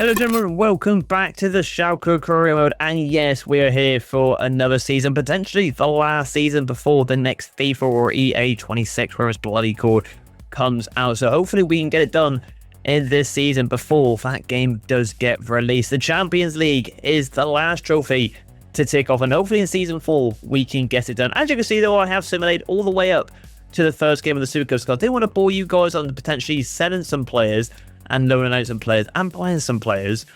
Hello gentlemen, welcome back to the Schalke career mode, and yes, we are here for another season, potentially the last season before the next FIFA or EA 26, where it's bloody called, comes out. So hopefully we can get it done in this season before that game does get released. The Champions League is the last trophy to tick off, and hopefully in season 4 we can get it done. As you can see though, I have simulated all the way up to the first game of the Super Cup squad. I didn't want to bore you guys on potentially selling some players and loaning out some players and buying some players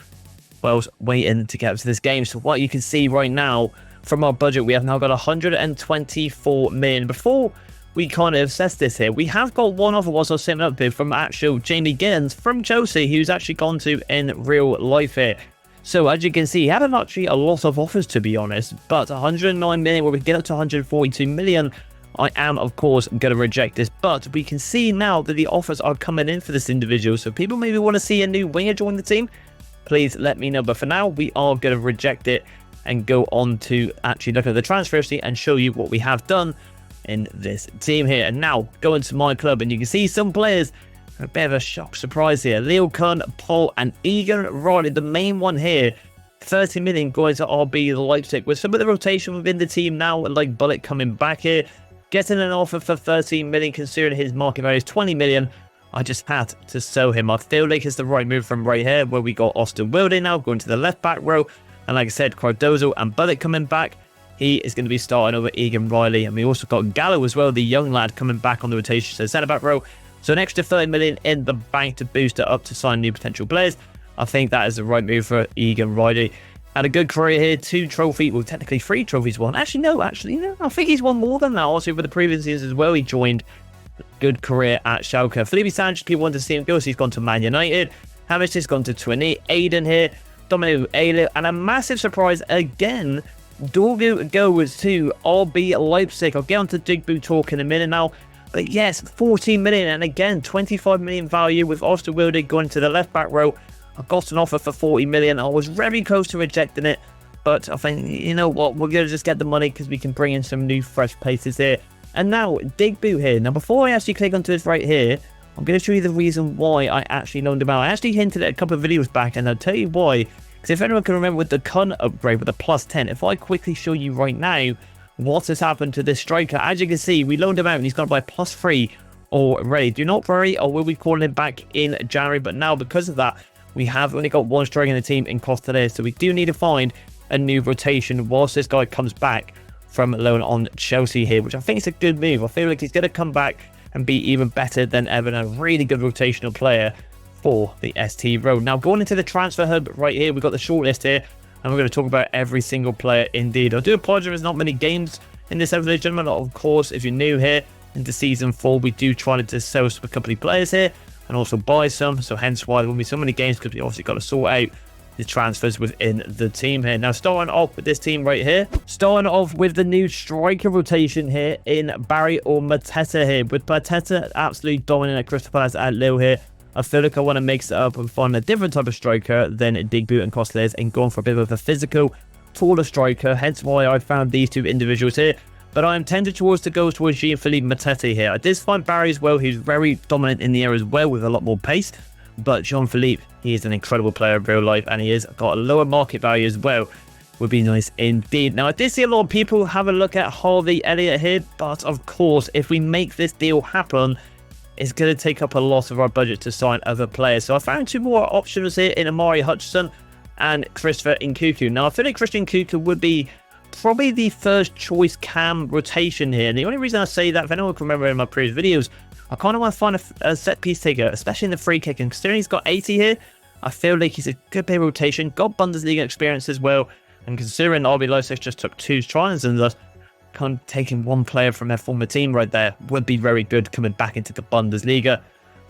whilst waiting to get up to this game. So what you can see right now from our budget, we have now got 124 million. Before we kind of assess this here, we have got one offer whilst I was setting up bid from actual Jamie Giddens from Chelsea, who's actually gone to in real life here. So as you can see, he had actually a lot of offers, to be honest, but 109 million, where we get up to 142 million, I am, of course, going to reject this, but we can see now that the offers are coming in for this individual. So people maybe want to see a new winger join the team, please let me know. But for now, we are going to reject it and go on to actually look at the transfer history and show you what we have done in this team here. And now, go into my club, and you can see some players, a bit of a shock surprise here. Leo Kuhn, Paul, and Egan Riley, the main one here. 30 million going to RB Leipzig, with some of the rotation within the team now, like Bullet coming back here. Getting an offer for 13 million, considering his market value is 20 million. I just had to sell him. I feel like it's the right move from right here, where we got Austin Wilde now going to the left back row. And like I said, Cardozo and Bullet coming back. He is going to be starting over Egan Riley. And we also got Gallo as well, the young lad, coming back on the rotation to the centre back row. So an extra 30 million in the bank to boost it up to sign new potential players. I think that is the right move for Egan Riley. Had a good career here, 2 trophies, well technically 3 trophies won. Actually no, I think he's won more than that. Also for the previous years as well, he joined. Good career at Schalke. Felipe Sanchez, people want to see him go, so he's gone to Man United. Hamish has gone to Twinny. Aiden here, Dominic Ailey, and a massive surprise again, Dorgu goes to RB Leipzig. I'll get on to Digbu talk in a minute now. But yes, 14 million, and again, 25 million value with Austin Wilde going to the left back row. I got an offer for 40 million. I was very close to rejecting it, but I think, you know what, we're going to just get the money because we can bring in some new fresh places here. And now, Digbu here. Now, before I actually click onto this right here, I'm going to show you the reason why I actually loaned him out. I actually hinted at a couple of videos back, and I'll tell you why. Because if anyone can remember with the Kun upgrade with the plus 10, if I quickly show you right now what has happened to this striker, as you can see, we loaned him out and he's gone by plus 3 already. Do not worry, I will be calling him back in January, but now because of that, we have only got 1 striker in the team in Costa there, so we do need to find a new rotation whilst this guy comes back from loan on Chelsea here, which I think is a good move. I feel like he's going to come back and be even better than ever, and a really good rotational player for the ST Road. Now, going into the transfer hub right here, we've got the shortlist here, and we're going to talk about every single player indeed. I do apologize, there's not many games in this episode, gentlemen. Of course, if you're new here into Season 4, we do try to sell some company players here, and also buy some, so hence why there won't be so many games, because we obviously got to sort out the transfers within the team here. Now, starting off with this team right here, starting off with the new striker rotation here in Barry or Mateta here, with Mateta absolutely dominant at Crystal Palace at Lille here. I feel like I want to mix it up and find a different type of striker than Digbu and Costles, and going for a bit of a physical, taller striker, hence why I found these 2 individuals here. But I am tended towards to go towards Jean-Philippe Mateta here. I did find Barry as well, who's very dominant in the air as well, with a lot more pace. But Jean-Philippe, he is an incredible player in real life, and he has got a lower market value as well. Would be nice indeed. Now, I did see a lot of people have a look at Harvey Elliott here, but of course, if we make this deal happen, it's going to take up a lot of our budget to sign other players. So I found 2 more options here in Amari Hutchinson and Christopher Nkunku. Now, I feel like Christian Nkunku would be probably the first choice cam rotation here. And the only reason I say that, if anyone can remember in my previous videos, I kind of want to find a set piece taker, especially in the free kick. And considering he's got 80 here, I feel like he's a good pair rotation, got Bundesliga experience as well. And considering RB Leipzig just took 2 tries and thus kind of taking 1 player from their former team right there would be very good coming back into the Bundesliga.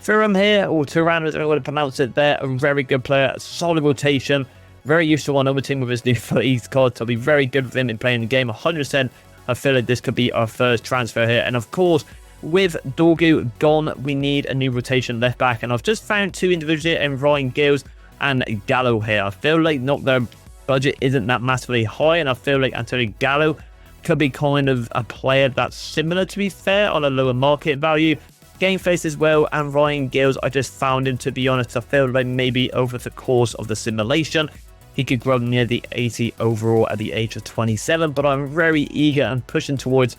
Thuram here, or Turan, as I want to pronounce it there, a very good player, solid rotation. Very useful on other team with his new footies card, so I'll be very good with him in playing the game. 100%, I feel like this could be our first transfer here. And of course, with Dorgu gone, we need a new rotation left back. And I've just found 2 individuals here in Ryan Gills and Gallo here. I feel like not their budget isn't that massively high, and I feel like Antonio Gallo could be kind of a player that's similar, to be fair, on a lower market value. game face as well, and Ryan Gills, I just found him, to be honest. I feel like maybe over the course of the simulation, he could grow near the 80 overall at the age of 27, but I'm very eager and pushing towards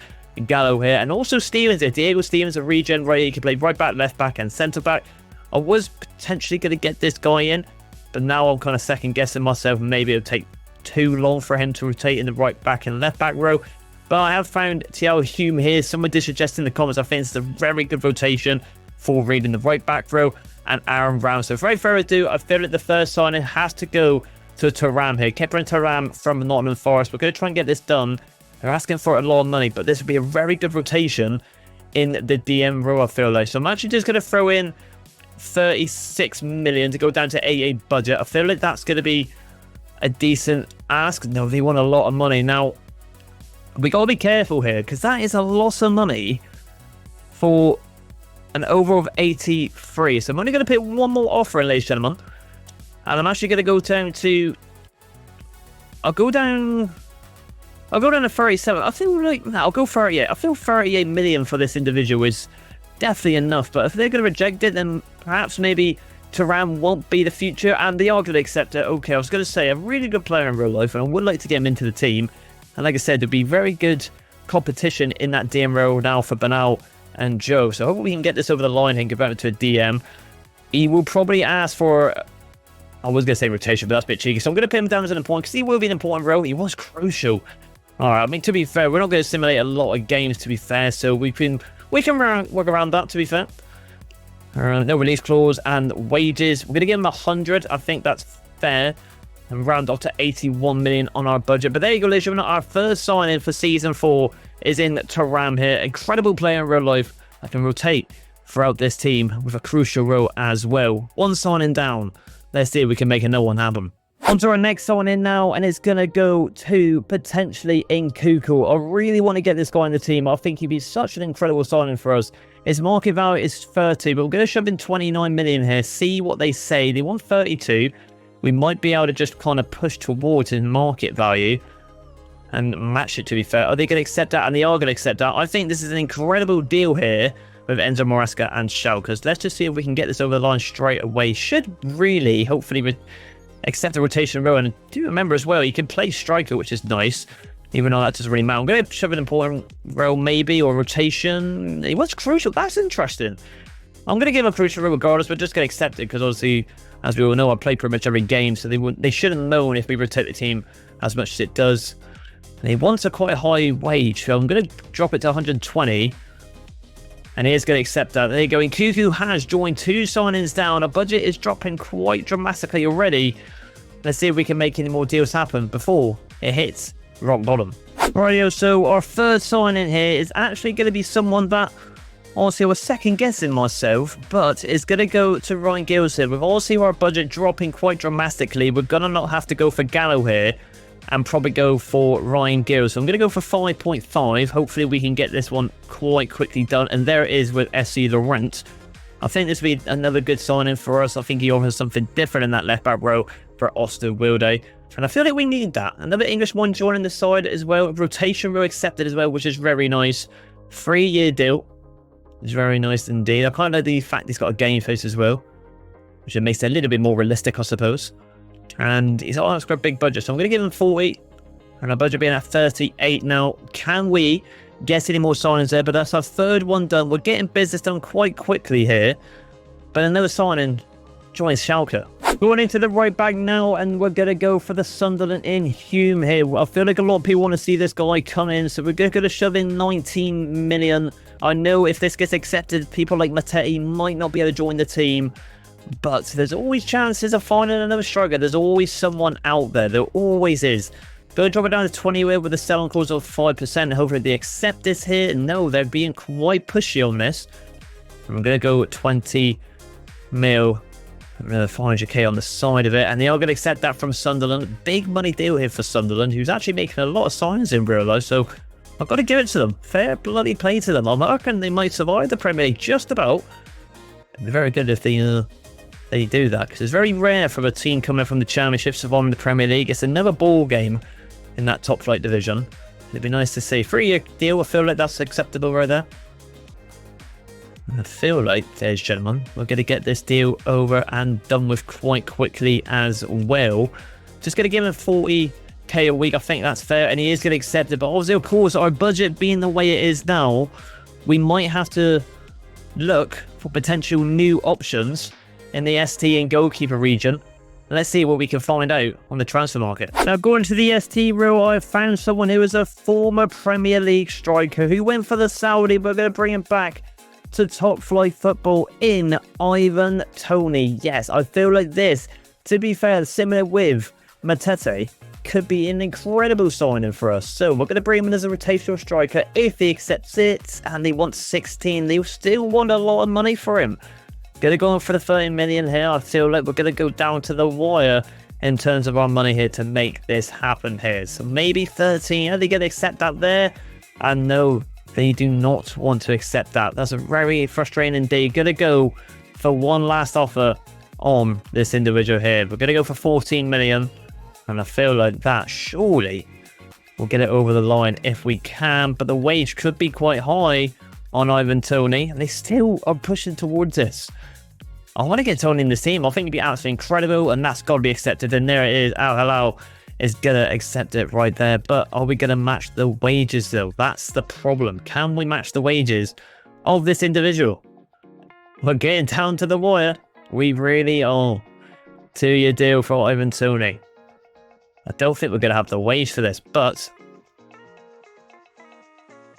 Gallo here, and also Stevens here. Diego Stevens, a regen, right? He can play right back, left back, and centre back. I was potentially going to get this guy in, but now I'm kind of second guessing myself. Maybe it'll take too long for him to rotate in the right back and left back row. But I have found TL Hume here. Someone did suggest in the comments, I think it's a very good rotation for reading the right back row, and Aaron Brown. So without further ado, I feel like the first signing has to go to Thuram here. Kepler and Thuram from Nottingham Forest. We're going to try and get this done. They're asking for a lot of money, but this would be a very good rotation in the DM row, I feel like. So I'm actually just going to throw in 36 million to go down to 88 budget. I feel like that's going to be a decent ask. No, they want a lot of money. Now, we got to be careful here, because that is a lot of money for an overall of 83. So I'm only going to put one more offer in, ladies and gentlemen. And I'm actually going to go down to... I'll go down to 37. I feel like... No, I'll go 38. I feel 38 million for this individual is definitely enough. But if they're going to reject it, then perhaps maybe Thuram won't be the future. And they are going to accept it. Okay, I was going to say, a really good player in real life, and I would like to get him into the team. And like I said, there'll be very good competition in that DM row now for Bernal and Joe. So hopefully we can get this over the line and convert it to a DM. He will probably ask for... I was going to say rotation, but that's a bit cheeky. So I'm going to put him down as an important, because he will be an important role. He was crucial. Alright, I mean, to be fair, we're not going to simulate a lot of games, to be fair. So we can work around that, to be fair. No release clause and wages. We're going to give him 100. I think that's fair. And round off to 81 million on our budget. But there you go, ladies and gentlemen. Our first signing for Season 4 is in Thuram here. Incredible player in real life. I can rotate throughout this team with a crucial role as well. One signing down. Let's see if we can make another one happen. On to our next signing now, and it's going to go to potentially Nkuku. I really want to get this guy in the team. I think he'd be such an incredible signing for us. His market value is 30, but we're going to shove in 29 million here. See what they say. They want 32. We might be able to just kind of push towards his market value and match it, to be fair. Are they going to accept that? And they are going to accept that. I think this is an incredible deal here with Enzo Maresca and Schalke. Let's just see if we can get this over the line straight away. Should really, hopefully, accept the rotation row. And do remember as well, you can play striker, which is nice, even though that doesn't really matter. I'm going to shove an important row maybe, or rotation. What's crucial? That's interesting. I'm going to give a crucial row regardless, but just going to accept it, because obviously, as we all know, I play pretty much every game, so they should have known if we rotate the team as much as it does. And he wants a quite high wage, so I'm going to drop it to 120. And he's going to accept that. There you go. Nkuku has joined 2 signings down. Our budget is dropping quite dramatically already. Let's see if we can make any more deals happen before it hits rock bottom. Rightio, so our third signing here is actually going to be someone that honestly I was second guessing myself, but it's going to go to Ryan Gills here. With also our budget dropping quite dramatically, we're going to not have to go for Gallo here and probably go for Ryan Gills. So I'm going to go for 5.5. Hopefully we can get this one quite quickly done. And there it is with SC Laurent. I think this will be another good signing for us. I think he offers something different in that left back row for Oster Wilde. And I feel like we need that. Another English one joining the side as well. Rotation row accepted as well, which is very nice. 3-year deal. It's very nice indeed. I kind of like the fact he's got a game face as well, which makes it a little bit more realistic, I suppose. And he's got a big budget, so I'm going to give him 40. And our budget being at 38 now. Can we get any more signings there? But that's our third one done. We're getting business done quite quickly here. But another signing joins Schalke. Going into the right back now, and we're going to go for the Sunderland in Hume here. I feel like a lot of people want to see this guy come in, so we're going to shove in 19 million. I know if this gets accepted, people like Matete might not be able to join the team. But there's always chances of finding another striker. There's always someone out there. There always is. Going to drop it down to 20 with a selling clause of 5%. Hopefully they accept this here. No, they're being quite pushy on this. I'm going to go 20 mil. 400k on the side of it. And they are going to accept that from Sunderland. Big money deal here for Sunderland, who's actually making a lot of signs in real life. So I've got to give it to them. Fair bloody play to them. I reckon they might survive the Premier League just about. It'd be very good if they do that, because it's very rare for a team coming from the Championship surviving the Premier League. It's another ball game in that top flight division. It'd be nice to see. 3-year deal, I feel like that's acceptable right there. I feel like, ladies and gentlemen, we're going to get this deal over and done with quite quickly as well. Just going to give him 40k a week. I think that's fair, and he is going to accept it. But obviously, of course, our budget being the way it is now, we might have to look for potential new options in the ST and goalkeeper region. Let's see what we can find out on the transfer market. Now, going to the ST row, I found someone who is a former Premier League striker who went for the Saudi. We're going to bring him back to top flight football in Ivan Toney. Yes, I feel like this, to be fair, similar with Matete, could be an incredible signing for us. So we're going to bring him in as a rotational striker if he accepts it, and they want 16. They still want a lot of money for him. Gonna go on for the 30 million here. I feel like we're gonna go down to the wire in terms of our money here to make this happen here. So maybe 13. Are they gonna accept that there? And no, they do not want to accept that. That's a very frustrating indeed. Gonna go for one last offer on this individual here. We're gonna go for 14 million. And I feel like that surely will get it over the line if we can. But the wage could be quite high on Ivan Toney, and they still are pushing towards this. I want to get Toney in this team. I think it'd be absolutely incredible, and that's got to be accepted. And there it is. Al Hilal is going to accept it right there. But are we going to match the wages, though? That's the problem. Can we match the wages of this individual? We're getting down to the wire. We really are. 2-year deal for Ivan Toney. I don't think we're going to have the wage for this, but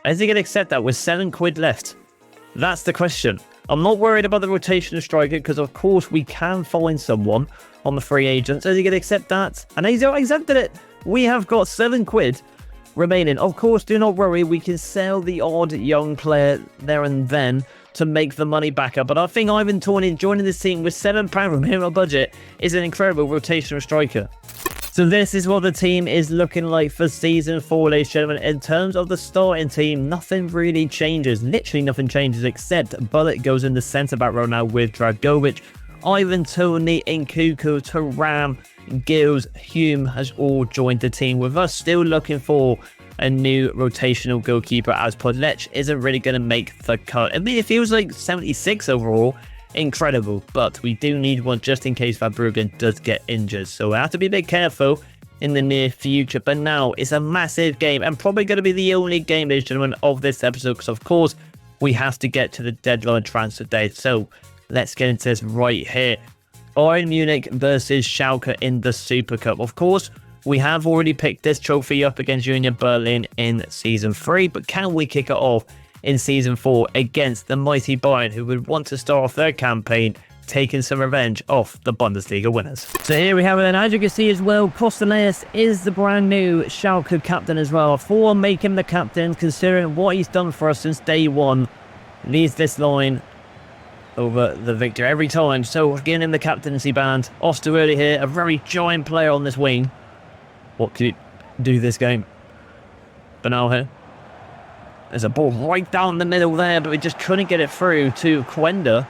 is he going to accept that with 7 quid left? That's the question. I'm not worried about the rotational striker because, of course, we can find someone on the free agents. Is he going to accept that? And he's accepted it. We have got 7 quid remaining. Of course, do not worry. We can sell the odd young player there and then to make the money back up. But I think Ivan Toney joining this team with £7 remaining on budget is an incredible rotational striker. So this is what the team is looking like for Season 4, ladies and gentlemen. In terms of the starting team, nothing really changes. Literally nothing changes except Bullet goes in the centre-back role now with Dragovic. Ivan Toney, Nkuku, Thuram, Gills, Hume has all joined the team, with us still looking for a new rotational goalkeeper, as Podlech isn't really going to make the cut. I mean, it feels like 76 overall. Incredible, but we do need one just in case Van Bruggen does get injured, so we have to be a bit careful in the near future. But now it's a massive game, and probably going to be the only game, ladies and gentlemen, of this episode, because of course we have to get to the deadline transfer day. So let's get into this right here. Bayern Munich versus Schalke in the Super Cup. Of course, we have already picked this trophy up against Union Berlin in Season 3, but can we kick it off in Season 4 against the mighty Bayern, who would want to start off their campaign taking some revenge off the Bundesliga winners? So here we have it, and as you can see as well, Kosteles is the brand new Schalke captain as well. For making him the captain, considering what he's done for us since day one, leads this line over the victor every time. So giving him the captaincy band. Osterwolde here, a very giant player on this wing. What could he do this game? Bernal here. There's a ball right down the middle there, but we just couldn't get it through to Quenda.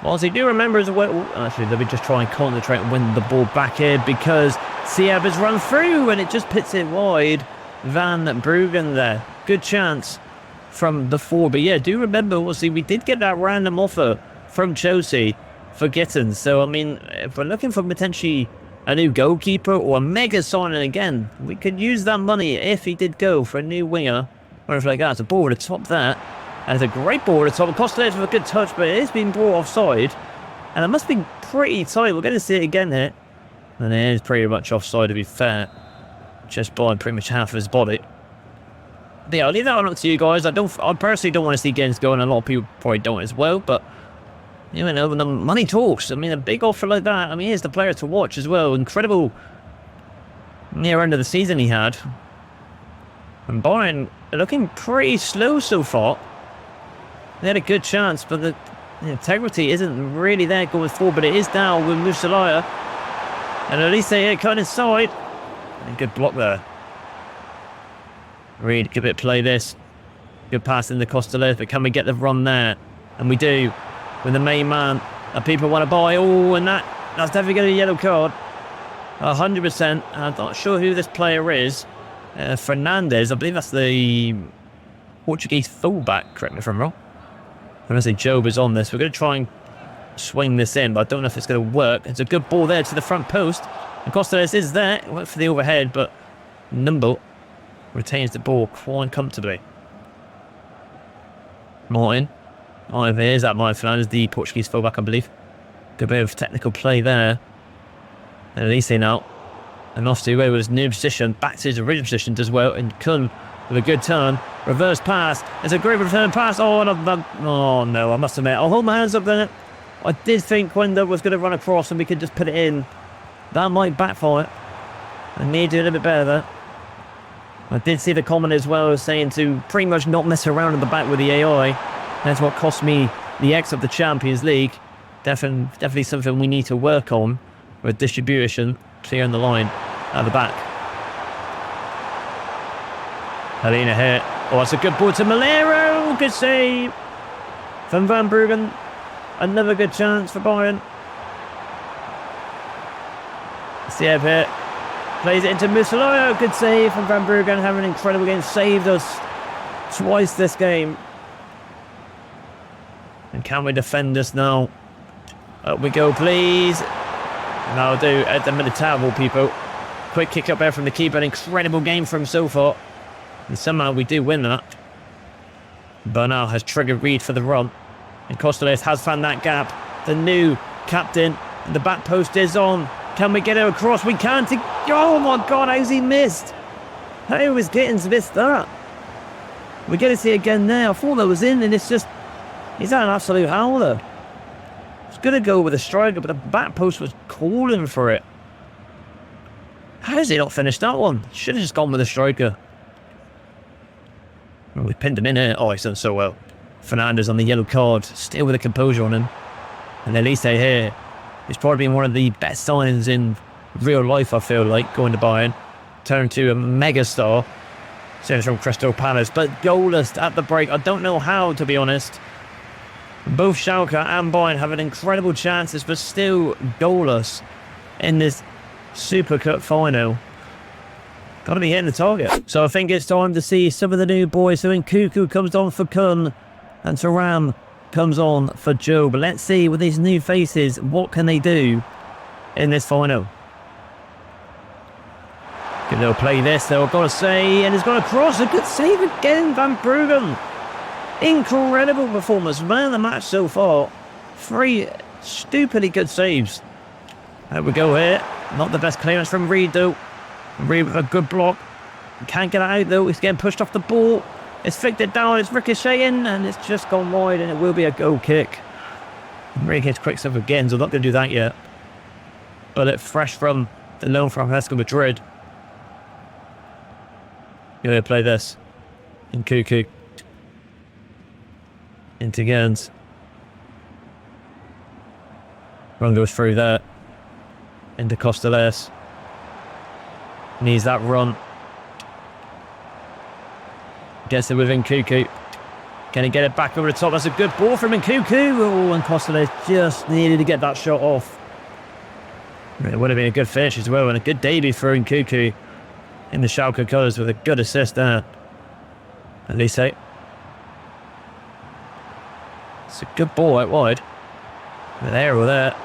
Whilst I do remember as well... Actually, let me just try and concentrate and win the ball back here, because Siab has run through and it just pits it wide. Van Bruggen there. Good chance from the 4. But yeah, do remember, obviously, we did get that random offer from Chelsea for Gittins. So, I mean, if we're looking for potentially a new goalkeeper or a mega signing again, we could use that money if he did go for a new winger. Or if like that, it's a ball at the top there. And it's a great ball at the top. Kosteles with a good touch, but it is being brought offside. And it must be pretty tight. We're going to see it again here. And it is pretty much offside, to be fair. Just by pretty much half of his body. But yeah, I'll leave that one up to you guys. I personally don't want to see games going. A lot of people probably don't as well. But, you know, when the money talks. I mean, a big offer like that. I mean, he's the player to watch as well. Incredible near end of the season he had. And Bayern looking pretty slow so far. They had a good chance, but the integrity isn't really there going forward. But it is now with Musalaya. And at least they cut inside. And good block there. Reed, good bit of play this. Good pass in the Kosteles, but can we get the run there? And we do. With the main man that people want to buy. Oh, and that's definitely going to be a yellow card. 100%. I'm not sure who this player is. Fernandes, I believe that's the Portuguese fullback, correct me if I'm wrong. Honestly, Job is on this. We're going to try and swing this in, but I don't know if it's going to work. It's a good ball there to the front post. And Costello is there. It went for the overhead, but Numble retains the ball quite comfortably. Martin. Oh, there's that Martin Fernandes, the Portuguese fullback, I believe. Good bit of technical play there. And at least they now. And off to away with his new position. Back to his original position as well. And Kun with a good turn. Reverse pass. It's a great return pass. Oh, no, I must admit. I'll hold my hands up there. I did think Quenda was going to run across and we could just put it in. That might backfire. I need to do a little bit better there. I did see the comment as well as saying to pretty much not mess around in the back with the AI. That's what cost me the X of the Champions League. Definitely something we need to work on with distribution. Clear on the line at the back. Helena here. Oh, it's a good ball to Malero. Good save from Van Bruggen. Another good chance for Bayern. Sieb here. Plays it into Mussolino. Good save from Van Bruggen. Having an incredible game. Saved us twice this game. And can we defend this now? Up we go, please. And that'll do at the Militao, people. Quick kick up there from the keeper. An incredible game from him so far. And somehow we do win that. Bernal has triggered Reed for the run. And Costello has found that gap. The new captain. And the back post is on. Can we get it across? We can't. Oh my God, how's he missed? How is Gittins missed that? We're going to see it again now. I thought that was in, and it's just... He's had an absolute howler. It's going to go with a striker, but the back post was calling for it. How has he not finished that one? Should have just gone with a striker. Well, we pinned him in here. Oh, he's done so well. Fernandes on the yellow card. Still with a composure on him. And Elise here. He's probably been one of the best signings in real life, I feel like, going to Bayern. Turned to a megastar. Since from Crystal Palace. But goalless at the break. I don't know how, to be honest. Both Schalke and Bayern have an incredible chances, but still goalless in this Super Cup final. Got to be hitting the target. So I think it's time to see some of the new boys. So Nkuku comes on for Kun, and Thuram comes on for Joe. But let's see with these new faces, what can they do in this final? Good little play this, though, I've got to say. And he's got a cross. A good save again, Van Bruggen. Incredible performance. Man of the match so far. 3 stupidly good saves. There we go here. Not the best clearance from Reed, though. Reed with a good block. Can't get it out, though. He's getting pushed off the ball. It's flicked it down. It's ricocheting. And it's just gone wide. And it will be a goal kick. Reed gets quick stuff again, so I'm not going to do that yet. But it's fresh from the loan from Atletico Madrid. Going to play this. Nkuku. Into Gerns. Run goes through there. Into Costello. Needs that run. Gets it with Nkuku. Can he get it back over the top? That's a good ball from Nkuku. Oh, and Costello just needed to get that shot off. It would have been a good finish as well, and a good debut for Nkuku in the Schalke colours with a good assist there. At least it's a good ball out wide. There or there.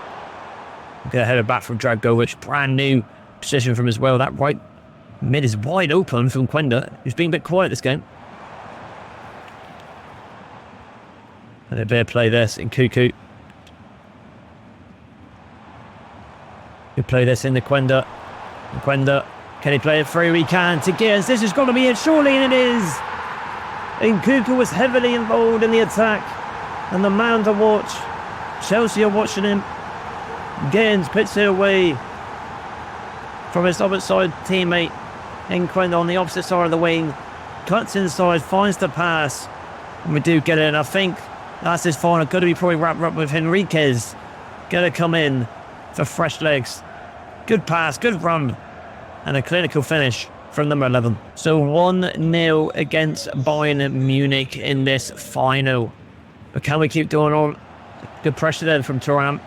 Get a header back from Dragovic. Brand new position from as well. That right mid is wide open from Quenda. He's been a bit quiet this game. And they better play this in Nkuku. Could play this in the Quenda. Quenda, can he play it through? He can to Gears. This has got to be it, surely, and it is. Nkuku was heavily involved in the attack. And the man to watch. Chelsea are watching him. Gaines puts it away from his opposite side teammate. Nquenda on the opposite side of the wing. Cuts inside, finds the pass. And we do get it. And I think that's his final. Got to be probably wrapped up with Henriquez. Got to come in for fresh legs. Good pass, good run. And a clinical finish from number 11. So 1-0 against Bayern Munich in this final. But can we keep doing on? Good pressure there from Thuram.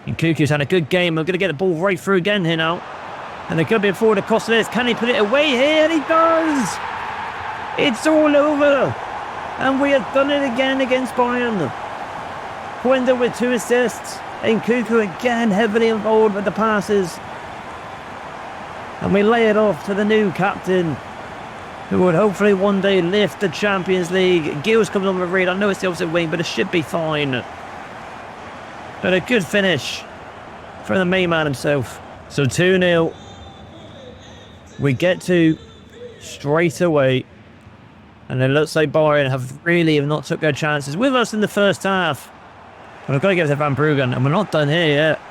Nkuku's had a good game. We're going to get the ball right through again here now. And they could be forward across this. Can he put it away here? And he does! It's all over! And we have done it again against Bayern. Quenda with 2 assists. And Cuckoo again heavily involved with the passes. And we lay it off to the new captain, who would hopefully one day lift the Champions League. Gil's coming on the read. I know it's the opposite wing, but it should be fine. But a good finish from the main man himself. So 2-0. We get to straight away. And it looks like Bayern have not took their chances with us in the first half. But I've got to give it to Van Bruggen. And we're not done here yet.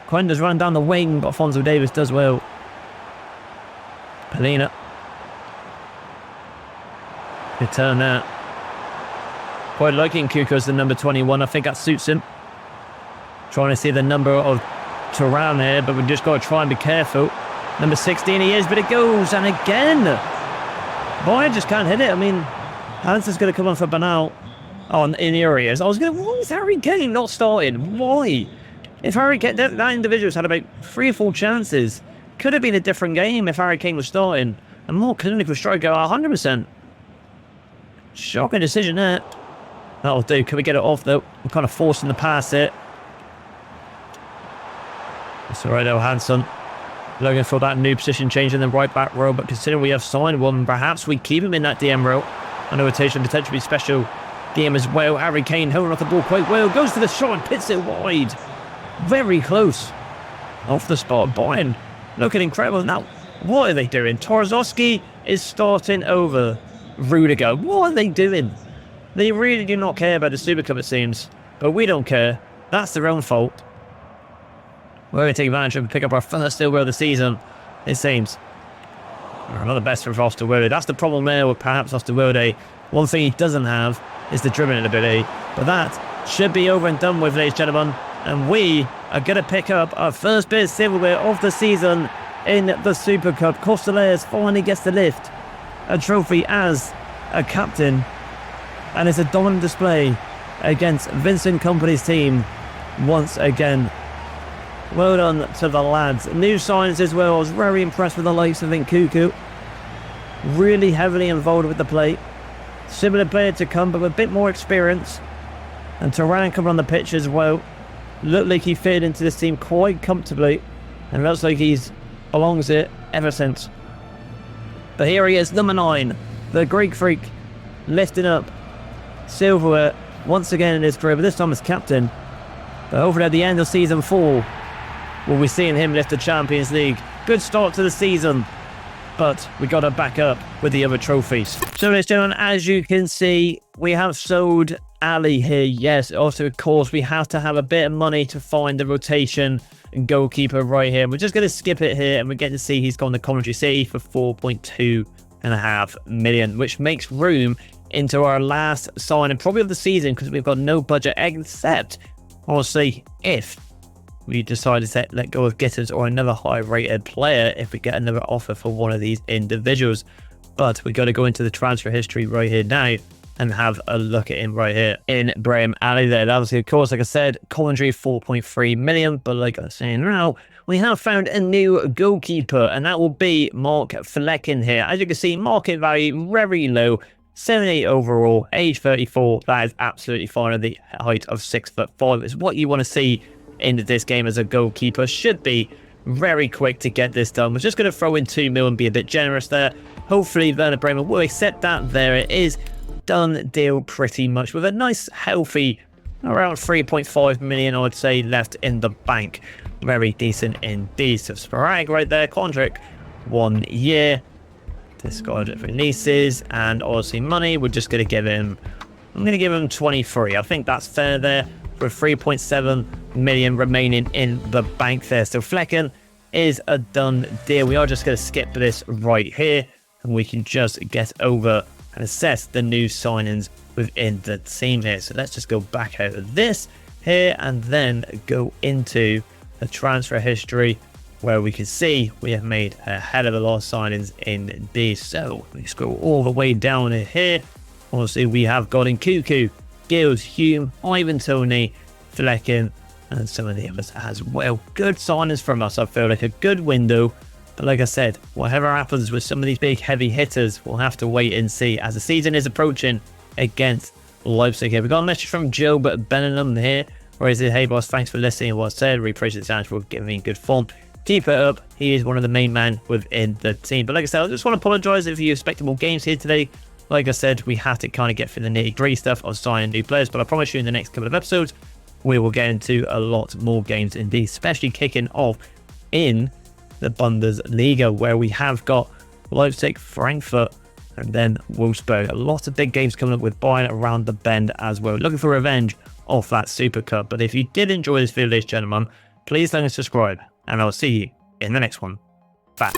Quenda's run down the wing, but Alphonso Davies does well. Polina. Good turn there. Quite liking Kuko as the number 21. I think that suits him. Trying to see the number of Turan here, but we've just got to try and be careful. Number 16 he is, but it goes. And again, Bayern just can't hit it. I mean, Hansen's going to come on for Banal. Oh, in the areas. I was going to, why is Harry Kane not starting? Why? If Harry Kane, that individual's had about 3 or 4 chances. Could have been a different game if Harry Kane was starting. And more clinical striker, 100%. Shocking decision there. That'll do. Can we get it off though? I'm kind of forcing the pass here. It's alright though, Hansen. Looking for that new position change in the right back row, but considering we have signed one, perhaps we keep him in that DM row. A rotation potentially special game as well. Harry Kane holding off the ball quite well. Goes for the shot and pits it wide. Very close. Off the spot. Bayern looking incredible. Now, what are they doing? Torzowski is starting over Rudiger. What are they doing? They really do not care about the Super Cup, it seems. But we don't care. That's their own fault. We're going to take advantage and pick up our first silver of the season, it seems. Another best for Osterwolde. That's the problem there with perhaps Osterwolde. One thing he doesn't have is the dribbling ability. But that should be over and done with, ladies and gentlemen. And we are going to pick up our first bit of silverware of the season in the Super Cup. Costaleas finally gets to lift a trophy as a captain. And it's a dominant display against Vincent Kompany's team once again. Well done to the lads. New signs as well. I was very impressed with the likes of Nkunku. Really heavily involved with the play. Similar player to come, but with a bit more experience. And Turan coming on the pitch as well. Looked like he fitted into this team quite comfortably. And looks like he's belongs it ever since. But here he is, number 9. The Greek freak. Lifting up silverware once again in his career. But this time as captain. But hopefully at the end of season 4. We'll be seeing him lift the Champions League. Good start to the season, but we got to back up with the other trophies. So, ladies and gentlemen, as you can see, we have sold Ali here. Yes, also, of course, we have to have a bit of money to find the rotation and goalkeeper right here. We're just going to skip it here, and we get to see he's gone to Coventry City for 4.2.5 million, which makes room into our last signing, probably of the season, because we've got no budget, except, honestly, if we decided to let go of Gittins or another high-rated player if we get another offer for one of these individuals. But we got to go into the transfer history right here now and have a look at him right here in Brahim Ali there. Obviously, of course, like I said, Coventry 4.3 million. But like I was saying now, we have found a new goalkeeper, and that will be Mark Flecken here. As you can see, market value very low. 78 overall, age 34. That is absolutely fine. At the height of 6'5" is what you want to see into this game as a goalkeeper. Should be very quick to get this done. We're just going to throw in 2 mil and be a bit generous there. Hopefully Werder Bremen will accept that. There it is. Done deal pretty much with a nice healthy around 3.5 million, I'd say, left in the bank. Very decent indeed. So Sporag right there. Contract 1 year. Discard releases and obviously money. We're just going to give him, I'm going to give him 23. I think that's fair there, for 3.7 million remaining in the bank there. So Flecken is a done deal. We are just going to skip this right here, and we can just get over and assess the new signings within the team here. So let's just go back out of this here and then go into the transfer history, where we can see we have made a hell of a lot of signings in this. So we scroll all the way down here. Obviously, we have got Nkunku, Gills, Hume, Ivan Toney, Flecken, and some of the others as well. Good signings from us. I feel like a good window. But like I said, whatever happens with some of these big heavy hitters, we'll have to wait and see as the season is approaching. against Leipzig here. We got a message from Joe Benham here, where he said, "Hey boss, thanks for listening to what I said. Really appreciate the challenge for giving me good form. Keep it up." He is one of the main men within the team. But like I said, I just want to apologise if you expected more games here today. Like I said, we have to kind of get through the nitty-gritty stuff of signing new players, but I promise you in the next couple of episodes, we will get into a lot more games indeed, especially kicking off in the Bundesliga, where we have got Leipzig, Frankfurt, and then Wolfsburg. A lot of big games coming up with Bayern around the bend as well. Looking for revenge off that Super Cup. But if you did enjoy this video, ladies and gentlemen, please like and subscribe, and I'll see you in the next one. Bye.